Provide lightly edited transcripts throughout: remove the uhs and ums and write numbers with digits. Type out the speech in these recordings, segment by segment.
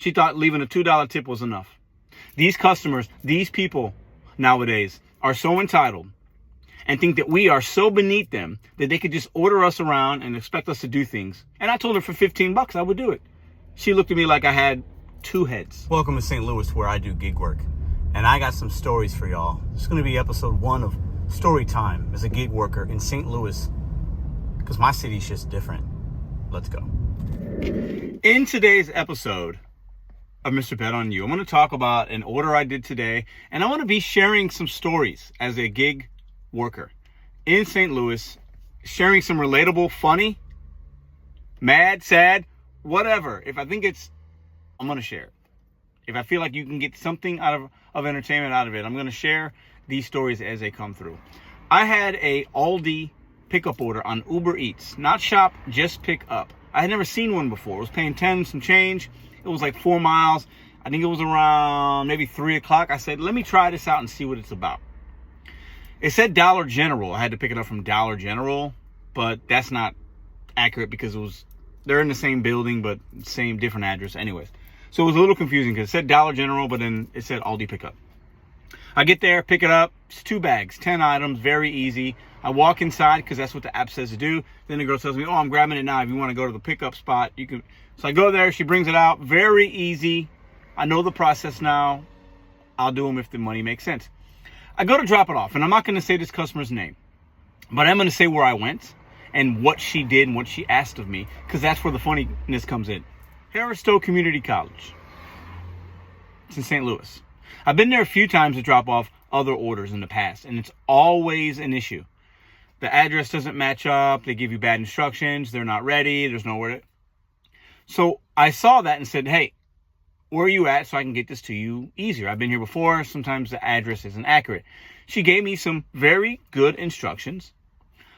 She thought leaving a $2 tip was enough. These customers, these people nowadays are so entitled and think that we are so beneath them that they could just order us around and expect us to do things. And I told her for $15 I would do it. She looked at me like I had two heads. Welcome to St. Louis, where I do gig work. And I got some stories for y'all. This is going to be episode 1 of Story Time as a gig worker in St. Louis, because my city's just different. Let's go. In today's episode of Mr.BetonYou, I'm going to talk about an order I did today, and I want to be sharing some stories as a gig worker in St. Louis, sharing some relatable, funny, mad, sad, whatever. If I think I'm going to share it. If I feel like you can get something out of entertainment out of it, I'm going to share these stories as they come through. I had a Aldi pickup order on Uber Eats, not shop, just pick up. I had never seen one before. I was paying 10 some change. It was like 4 miles. I think it was around maybe 3 o'clock. I said, let me try this out and see what it's about. It said Dollar General. I had to pick it up from Dollar General, but that's not accurate because they're in the same building, but same different address anyways. So it was a little confusing because it said Dollar General, but then it said Aldi pickup. I get there, pick it up. It's 2 bags, 10 items, very easy. I walk inside because that's what the app says to do. Then the girl tells me, oh, I'm grabbing it now. If you want to go to the pickup spot, you can. So I go there. She brings it out. Very easy. I know the process now. I'll do them if the money makes sense. I go to drop it off, and I'm not going to say this customer's name, but I'm going to say where I went and what she did and what she asked of me, because that's where the funniness comes in. Harris-Stowe Community College. It's in St. Louis. I've been there a few times to drop off other orders in the past, and it's always an issue. The address doesn't match up. They give you bad instructions. They're not ready. There's nowhere to. So I saw that and said, hey, where are you at so I can get this to you easier? I've been here before. Sometimes the address isn't accurate. She gave me some very good instructions.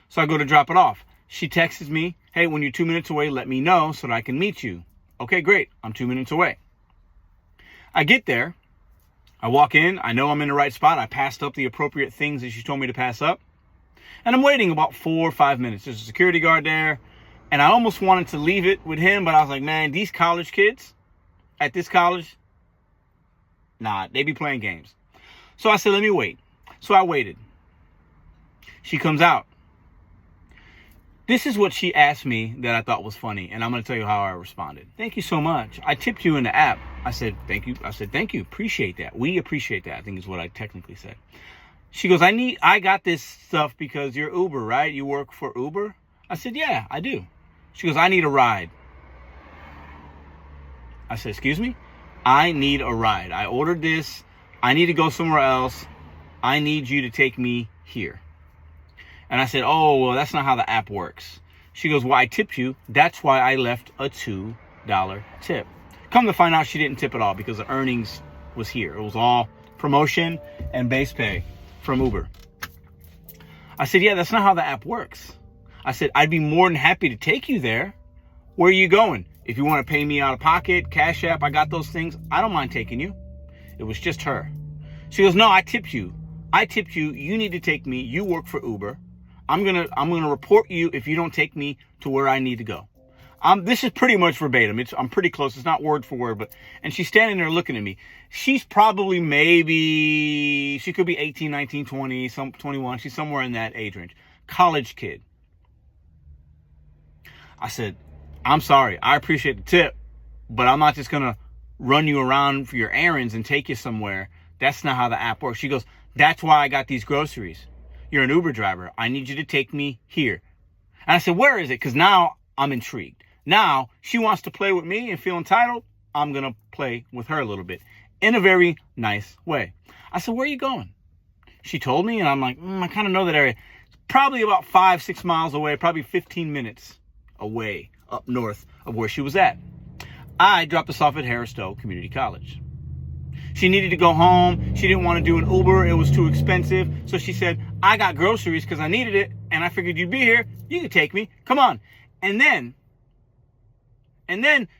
So I go to drop it off. She texts me, hey, when you're 2 minutes away, let me know so that I can meet you. Okay, great. I'm 2 minutes away. I get there. I walk in. I know I'm in the right spot. I passed up the appropriate things that she told me to pass up. And I'm waiting about 4 or 5 minutes. There's a security guard there. And I almost wanted to leave it with him, but I was like, man, these college kids at this college, nah, they be playing games. So I said, let me wait. So I waited. She comes out. This is what she asked me that I thought was funny, and I'm going to tell you how I responded. Thank you so much. I tipped you in the app. I said, thank you. I said, thank you. Appreciate that. We appreciate that, I think is what I technically said. She goes, I got this stuff because you're Uber, right? You work for Uber? I said, yeah, I do. She goes, I need a ride. I said, excuse me? I need a ride. I ordered this. I need to go somewhere else. I need you to take me here. And I said, oh, well, that's not how the app works. She goes, well, I tipped you. That's why I left a $2 tip. Come to find out, she didn't tip at all because the earnings was here. It was all promotion and base pay from Uber. I said, yeah, that's not how the app works. I said, I'd be more than happy to take you there. Where are you going? If you want to pay me out of pocket, Cash App, I got those things. I don't mind taking you. It was just her. She goes, no, I tipped you. I tipped you. You need to take me. You work for Uber. I'm gonna report you if you don't take me to where I need to go. This is pretty much verbatim. I'm pretty close. It's not word for word, and she's standing there looking at me. She's probably she could be 18, 19, 20, 21. She's somewhere in that age range. College kid. I said, I'm sorry. I appreciate the tip, but I'm not just gonna run you around for your errands and take you somewhere. That's not how the app works. She goes, that's why I got these groceries. You're an Uber driver. I need you to take me here. And I said, where is it? Because now I'm intrigued. Now she wants to play with me and feel entitled. I'm going to play with her a little bit in a very nice way. I said, where are you going? She told me, and I'm like, I kind of know that area. Probably about 5-6 miles away, probably 15 minutes away up north of where she was at. I dropped this off at Harris-Stowe Community College. She needed to go home. She didn't want to do an Uber. It was too expensive. So she said, I got groceries because I needed it. And I figured you'd be here. You could take me. Come on. And then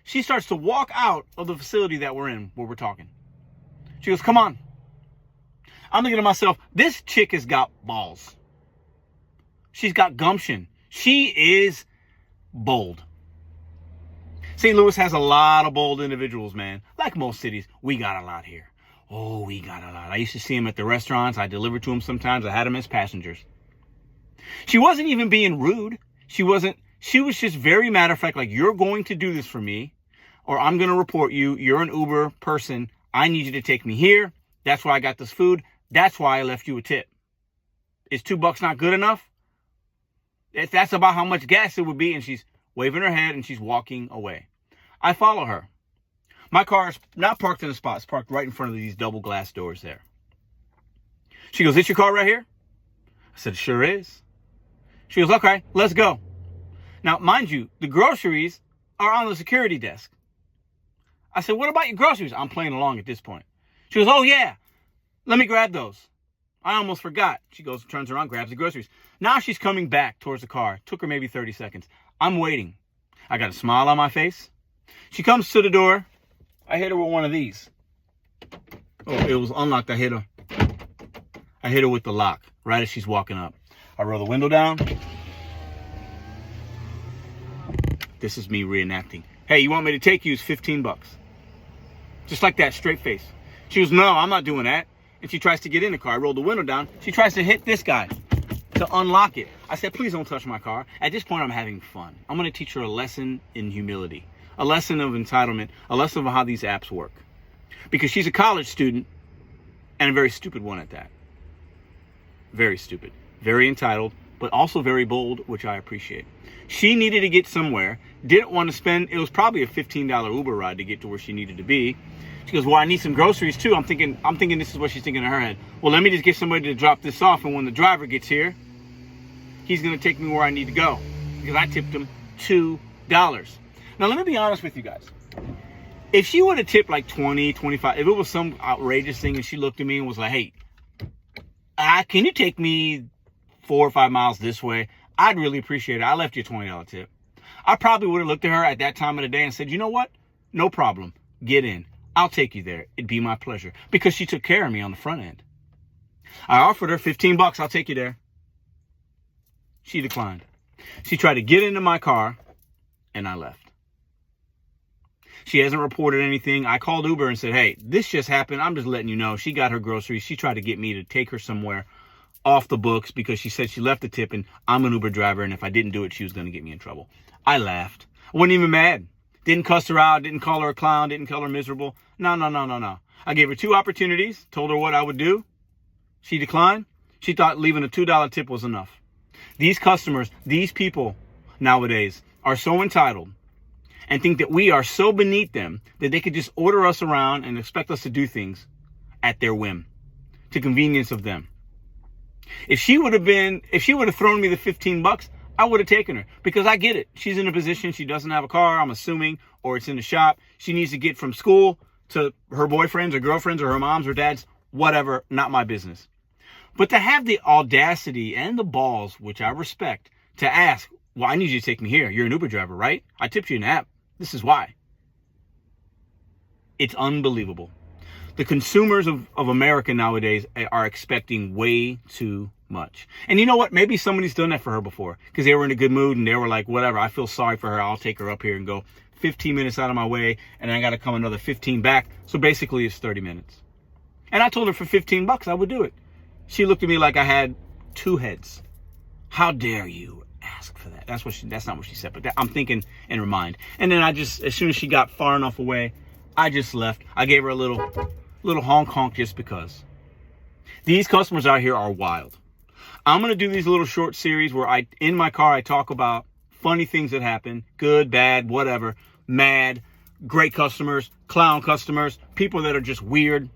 she starts to walk out of the facility that we're in, where we're talking. She goes, come on. I'm thinking to myself, this chick has got balls. She's got gumption. She is bold. St. Louis has a lot of bold individuals, man. Like most cities, we got a lot here. Oh, we got a lot. I used to see them at the restaurants. I delivered to them sometimes. I had them as passengers. She wasn't even being rude. She was just very matter of fact, like, you're going to do this for me, or I'm going to report you. You're an Uber person. I need you to take me here. That's why I got this food. That's why I left you a tip. Is $2 not good enough? If that's about how much gas it would be, and she's waving her head and she's walking away. I follow her. My car is not parked in a spot. It's parked right in front of these double glass doors there. She goes, "Is your car right here?" I said, "Sure is." She goes, "Okay, let's go." Now, mind you, the groceries are on the security desk. I said, "What about your groceries?" I'm playing along at this point. She goes, "Oh, yeah, let me grab those. I almost forgot." She goes, turns around, grabs the groceries. Now she's coming back towards the car. Took her maybe 30 seconds. I'm waiting. I got a smile on my face. She comes to the door. I hit her with one of these. Oh, it was unlocked. I hit her with the lock right as she's walking up. I roll the window down. This is me reenacting. "Hey, you want me to take you? It's $15. Just like that, straight face. She goes, "No, I'm not doing that." And she tries to get in the car. I roll the window down. She tries to hit this guy to unlock it. I said, "Please don't touch my car." At this point, I'm having fun. I'm going to teach her a lesson in humility, a lesson of entitlement, a lesson of how these apps work. Because she's a college student, and a very stupid one at that. Very stupid. Very entitled, but also very bold, which I appreciate. She needed to get somewhere, didn't want to spend, it was probably a $15 Uber ride to get to where she needed to be. She goes, "Well, I need some groceries too." I'm thinking this is what she's thinking in her head. Well, let me just get somebody to drop this off, and when the driver gets here, he's going to take me where I need to go. Because I tipped him $2. Now, let me be honest with you guys. If she would have tipped like 20, 25, if it was some outrageous thing and she looked at me and was like, "Hey, can you take me 4 or 5 miles this way?" I'd really appreciate it. I left you a $20 tip. I probably would have looked at her at that time of the day and said, "You know what? No problem. Get in. I'll take you there. It'd be my pleasure." Because she took care of me on the front end. I offered her $15. "I'll take you there." She declined. She tried to get into my car, and I left. She hasn't reported anything. I called Uber and said, "Hey, this just happened. I'm just letting you know." She got her groceries. She tried to get me to take her somewhere off the books because she said she left the tip and I'm an Uber driver, and if I didn't do it, she was going to get me in trouble. I laughed. I wasn't even mad. Didn't cuss her out. Didn't call her a clown. Didn't call her miserable. No. I gave her 2 opportunities. Told her what I would do. She declined. She thought leaving a $2 tip was enough. These customers, these people nowadays are so entitled and think that we are so beneath them that they could just order us around and expect us to do things at their whim, to convenience of them. If she would have thrown me the $15, I would have taken her, because I get it. She's in a position, she doesn't have a car, I'm assuming, or it's in the shop. She needs to get from school to her boyfriends or girlfriends or her moms or dads, whatever, not my business. But to have the audacity and the balls, which I respect, to ask, "Well, I need you to take me here. You're an Uber driver, right? I tipped you an app. This is why." It's unbelievable. The consumers of America nowadays are expecting way too much. And you know what? Maybe somebody's done that for her before because they were in a good mood and they were like, "Whatever, I feel sorry for her. I'll take her up here and go 15 minutes out of my way, and I got to come another 15 back." So basically it's 30 minutes. And I told her for $15 I would do it. She looked at me like I had 2 heads. How dare you ask for that? That's not what she said, but I'm thinking in her mind. And then as soon as she got far enough away, I just left. I gave her a little honk just because. These customers out here are wild. I'm going to do these little short series where in my car, I talk about funny things that happen, good, bad, whatever, mad, great customers, clown customers, people that are just weird.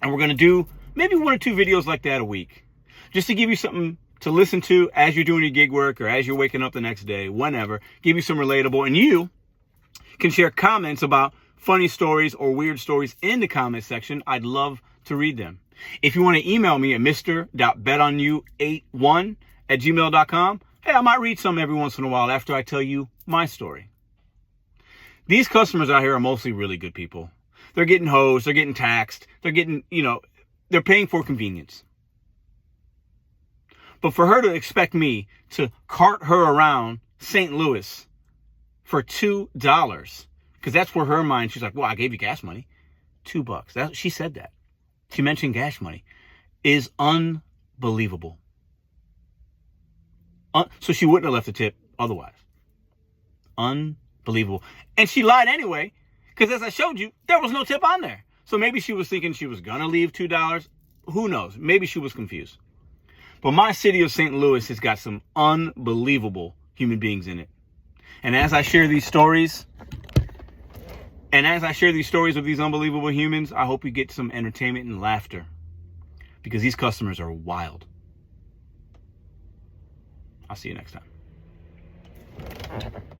And we're going to do maybe 1 or 2 videos like that a week, just to give you something to listen to as you're doing your gig work or as you're waking up the next day, whenever, give you some relatable, and you can share comments about funny stories or weird stories in the comment section. I'd love to read them. If you want to email me at Mr.BetonYou81@gmail.com, hey, I might read some every once in a while after I tell you my story. These customers out here are mostly really good people. They're getting hosed, they're getting taxed, they're getting, they're paying for convenience. But for her to expect me to cart her around St. Louis for $2. Because that's where her mind, she's like, well, I gave you gas money. $2. She said that. She mentioned gas money. Is unbelievable. So she wouldn't have left a tip otherwise. Unbelievable. And she lied anyway, because as I showed you, there was no tip on there. So maybe she was thinking she was going to leave $2. Who knows? Maybe she was confused. But my city of St. Louis has got some unbelievable human beings in it. And as I share these stories, with these unbelievable humans, I hope you get some entertainment and laughter, because these customers are wild. I'll see you next time.